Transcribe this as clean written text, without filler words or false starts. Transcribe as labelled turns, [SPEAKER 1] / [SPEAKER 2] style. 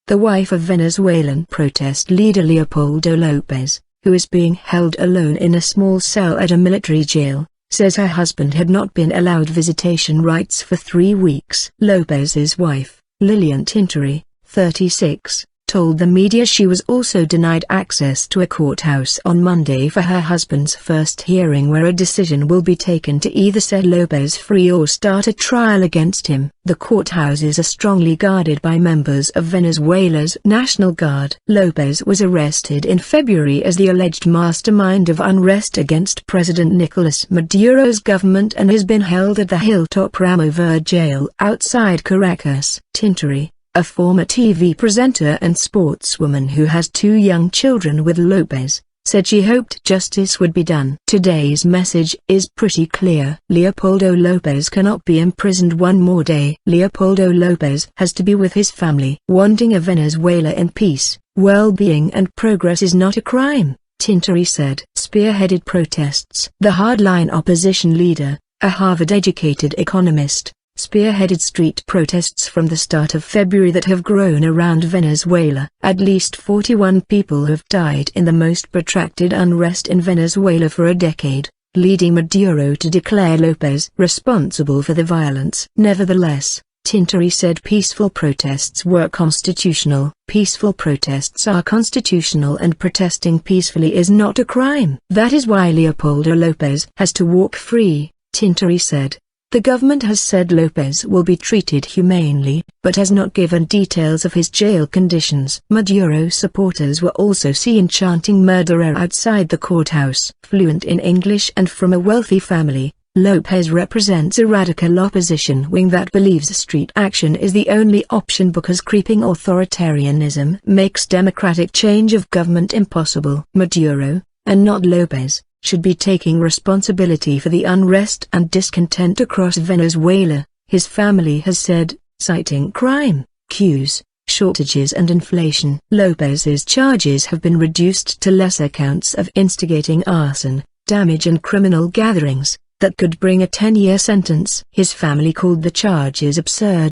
[SPEAKER 1] the wife of Venezuelan protest leader Leopoldo Lopez, who is being held alone in a small cell at a military jail, says her husband had not been allowed visitation rights for 3 weeks. Lopez's wife, Lilian Tintori, 36, told the media she was also denied access to a courthouse on Monday for her husband's first hearing, where a decision will be taken to either set Lopez free or start a trial against him. The courthouses are strongly guarded by members of Venezuela's National Guard. Lopez was arrested in February as the alleged mastermind of unrest against President Nicolas Maduro's government and has been held at the Hilltop Ramo Verde jail outside Caracas. Tintori, a former TV presenter and sportswoman who has 2 young children with Lopez, said she hoped justice would be done. Today's message is pretty clear. Leopoldo Lopez cannot be imprisoned one more day. Leopoldo Lopez has to be with his family. Wanting a Venezuela in peace, well-being and progress is not a crime, Tintori said. Spearheaded protests. The hardline opposition leader, a Harvard-educated economist, spearheaded street protests from the start of February that have grown around Venezuela. At least 41 people have died in the most protracted unrest in Venezuela for a decade, leading Maduro to declare Lopez responsible for the violence. Nevertheless, Tintori said peaceful protests were constitutional. Peaceful protests are constitutional and protesting peacefully is not a crime. That is why Leopoldo Lopez has to walk free, Tintori said. The government has said Lopez will be treated humanely, but has not given details of his jail conditions. Maduro supporters were also seen chanting "Murderer" outside the courthouse. Fluent in English and from a wealthy family, Lopez represents a radical opposition wing that believes street action is the only option because creeping authoritarianism makes democratic change of government impossible. Maduro, and not Lopez, should be taking responsibility for the unrest and discontent across Venezuela, his family has said, citing crime, queues, shortages and inflation. Lopez's charges have been reduced to lesser counts of instigating arson, damage and criminal gatherings, that could bring a 10-year sentence. His family called the charges absurd.